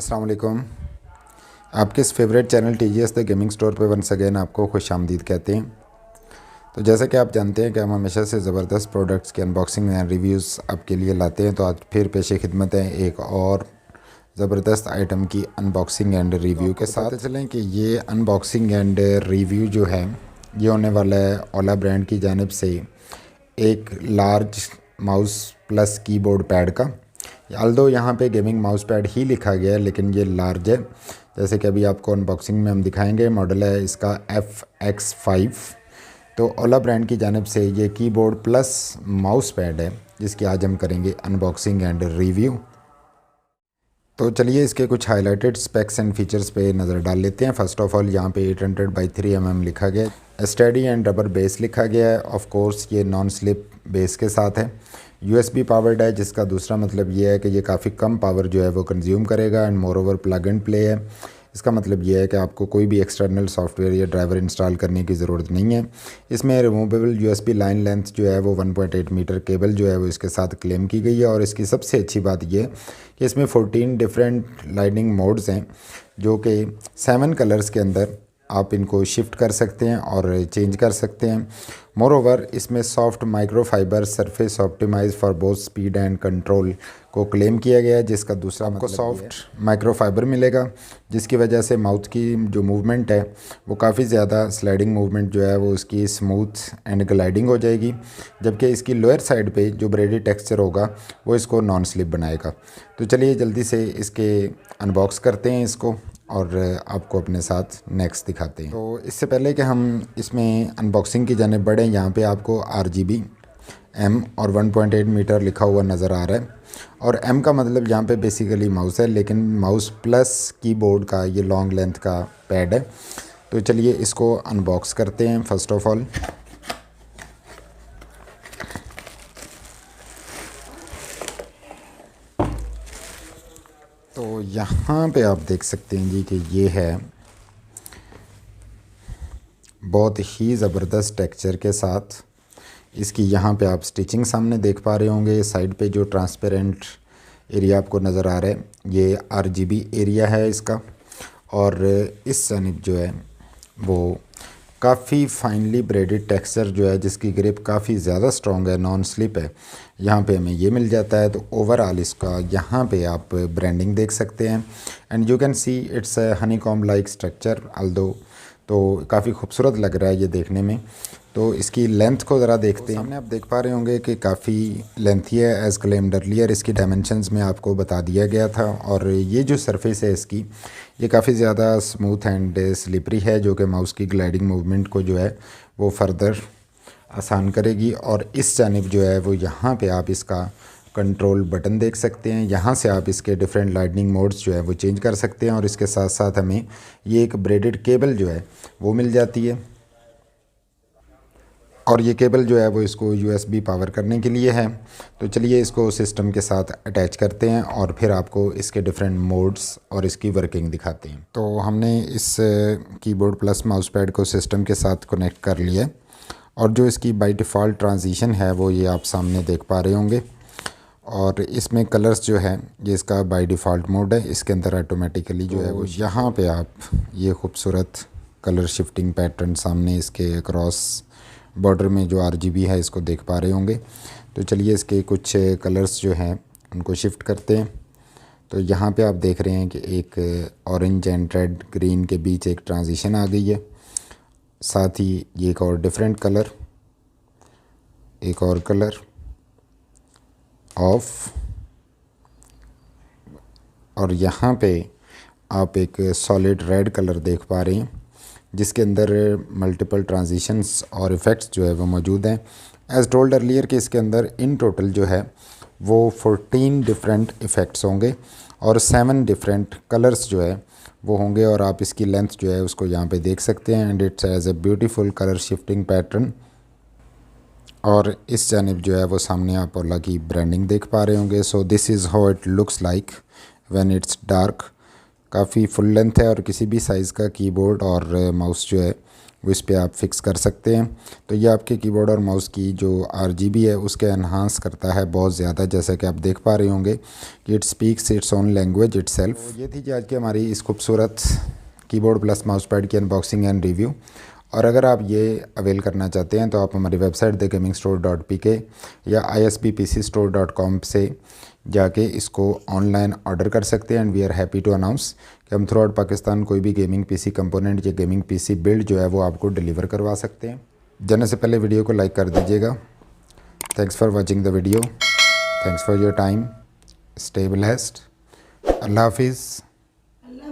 अस्सलाम वालेकुम। आपके इस favourite channel TGS the gaming store पे वंस अगेन आपको खुश आमदीद कहते हैं। तो जैसा कि आप जानते हैं कि हम हमेशा से ज़बरदस्त प्रोडक्ट्स के अनबॉक्सिंग एंड रिव्यूज़ आपके लिए लाते हैं। तो आज फिर पेशे खिदमत है एक और ज़बरदस्त आइटम की अनबॉक्सिंग एंड रिव्यू के साथ। चलें कि ये अनबॉक्सिंग एंड रिव्यू जो है ये होने वाला है ओला ब्रांड की जानिब से एक large mouse plus keyboard pad का। आल्दो यहाँ पे गेमिंग माउस पैड ही लिखा गया है लेकिन ये लार्ज है। जैसे कि अभी आपको अनबॉक्सिंग में हम दिखाएंगे। मॉडल है इसका FX5। तो ओला ब्रांड की जानिब से ये कीबोर्ड प्लस माउस पैड है जिसकी आज हम करेंगे अनबॉक्सिंग एंड रिव्यू। तो चलिए इसके कुछ हाइलाइटेड स्पेक्स एंड फीचर्स पे नज़र डाल लेते हैं। फर्स्ट ऑफ ऑल यहाँ पे 800 बाई 3 mm लिखा गया है। स्टडी एंड रबर बेस लिखा गया है। ऑफ कोर्स ये नॉन स्लिप बेस के साथ है। USB पावर्ड है जिसका दूसरा मतलब ये है कि ये काफ़ी कम पावर जो है वो कंज्यूम करेगा and more over plug and play है। इसका मतलब ये है कि आपको कोई भी एक्सटर्नल सॉफ्टवेयर या ड्राइवर इंस्टॉल करने की ज़रूरत नहीं है। इसमें रिमूवेबल USB लाइन लेंथ जो है वो 1.8 मीटर केबल जो है वो इसके साथ क्लेम की गई है। और इसकी सबसे अच्छी बात ये है कि इसमें 14 डिफरेंट लाइटिंग मोड्स हैं जो कि 7 कलर्स के अंदर आप इनको शिफ्ट कर सकते हैं और चेंज कर सकते हैं। मोर ओवर इसमें soft microfibre surface optimise for both speed and control को क्लेम किया गया है जिसका दूसरा मतलब सॉफ्ट माइक्रोफाइबर मिलेगा जिसकी वजह से माउथ की जो मूवमेंट है वो काफ़ी ज़्यादा स्लाइडिंग मूवमेंट जो है वो उसकी स्मूथ एंड ग्लाइडिंग हो जाएगी। जबकि इसकी लोअर साइड पे जो ब्रेडी टेक्सचर होगा वो इसको नॉन स्लिप बनाएगा। तो चलिए जल्दी से इसके अनबॉक्स करते हैं इसको और आपको अपने साथ नेक्स्ट दिखाते हैं। तो इससे पहले कि हम इसमें अनबॉक्सिंग की जानिब बढ़ें, यहाँ पे आपको RGB M और 1.8 मीटर लिखा हुआ नज़र आ रहा है। और M का मतलब यहाँ पे बेसिकली माउस है लेकिन माउस प्लस कीबोर्ड का ये लॉन्ग लेंथ का पैड है। तो चलिए इसको अनबॉक्स करते हैं। फर्स्ट ऑफ ऑल तो यहाँ पे आप देख सकते हैं जी कि ये है बहुत ही ज़बरदस्त टेक्सचर के साथ। इसकी यहाँ पे आप स्टिचिंग सामने देख पा रहे होंगे। साइड पे जो ट्रांसपेरेंट एरिया आपको नज़र आ रहा है ये RGB एरिया है इसका। और इस जानिब जो है वो काफ़ी फाइनली ब्रेडेड टेक्सचर जो है जिसकी ग्रिप काफ़ी ज़्यादा स्ट्रॉन्ग है, नॉन स्लिप है, यहाँ पे हमें ये मिल जाता है। तो ओवरऑल इसका यहाँ पे आप ब्रांडिंग देख सकते हैं and you can see it's honeycomb like structure Aldous. तो काफ़ी खूबसूरत लग रहा है ये देखने में। तो इसकी लेंथ को ज़रा देखते हैं। सामने आप देख पा रहे होंगे कि काफ़ी लेंथी है एज़ क्लेम्ड अर्लियर। इसकी डायमेंशंस में आपको बता दिया गया था। और ये जो सरफेस है इसकी ये काफ़ी ज़्यादा स्मूथ एंड स्लिपरी है जो कि माउस की ग्लाइडिंग मूवमेंट को जो है वो फर्दर आसान करेगी। और इस जानिब जो है वो यहाँ पे आप इसका कंट्रोल बटन देख सकते हैं। यहाँ से आप इसके डिफरेंट लाइटनिंग मोड्स जो है वो चेंज कर सकते हैं। और इसके साथ साथ हमें ये एक ब्रेडेड केबल जो है वो मिल जाती है। और ये केबल जो है वो इसको USB पावर करने के लिए है। तो चलिए इसको सिस्टम के साथ अटैच करते हैं और फिर आपको इसके डिफरेंट मोड्स और इसकी वर्किंग दिखाते हैं। तो हमने इस कीबोर्ड प्लस माउस पैड को सिस्टम के साथ कनेक्ट कर लिया है। और जो इसकी बाय डिफ़ॉल्ट ट्रांजिशन है वो ये आप सामने देख पा रहे होंगे। और इसमें कलर्स जो है ये इसका बाय डिफ़ॉल्ट मोड है। इसके अंदर ऑटोमेटिकली जो है वो यहाँ पे आप ये खूबसूरत कलर शिफ्टिंग पैटर्न सामने इसके अक्रॉस बॉर्डर में जो RGB है इसको देख पा रहे होंगे। तो चलिए इसके कुछ कलर्स जो हैं उनको शिफ्ट करते हैं। तो यहाँ पे आप देख रहे हैं कि एक ऑरेंज एंड रेड ग्रीन के बीच एक ट्रांजिशन आ गई है। साथ ही ये एक और डिफरेंट कलर, एक और कलर ऑफ। और यहाँ पे आप एक सॉलिड रेड कलर देख पा रहे हैं जिसके अंदर मल्टीपल ट्रांजिशंस और इफ़ेक्ट्स जो है वो मौजूद हैं। एज़ टोल्ड अर्लियर कि इसके अंदर इन टोटल जो है वो 14 डिफरेंट इफ़ेक्ट्स होंगे और 7 डिफरेंट कलर्स जो है वो होंगे। और आप इसकी लेंथ जो है उसको यहाँ पे देख सकते हैं and it's as a beautiful colour shifting pattern. और इस जानिब जो है वो सामने आप ओला की ब्रांडिंग देख पा रहे होंगे। So this is how it looks like when it's dark. काफ़ी फुल लेंथ है और किसी भी साइज़ का कीबोर्ड और माउस जो है वो इस पे आप फिक्स कर सकते हैं। तो ये आपके कीबोर्ड और माउस की जो RGB है उसके एनहांस करता है बहुत ज़्यादा, जैसा कि आप देख पा रहे होंगे कि it speaks its own language itself. ये थी जी आज की हमारी इस खूबसूरत कीबोर्ड प्लस माउस पैड की अनबॉक्सिंग एंड रिव्यू। और अगर आप ये अवेल करना चाहते हैं तो आप हमारी वेबसाइट thegamingstore.pk या isppcstore.com से जाके इसको ऑनलाइन ऑर्डर कर सकते हैं। And we are happy to announce कि हम थ्रू आउट पाकिस्तान कोई भी गेमिंग पीसी कंपोनेंट या गेमिंग पीसी बिल्ड जो है वो आपको डिलीवर करवा सकते हैं। जाने से पहले वीडियो को लाइक कर दीजिएगा। Thanks for watching the video, thanks for your time, stay blessed, Allah हाफिज़।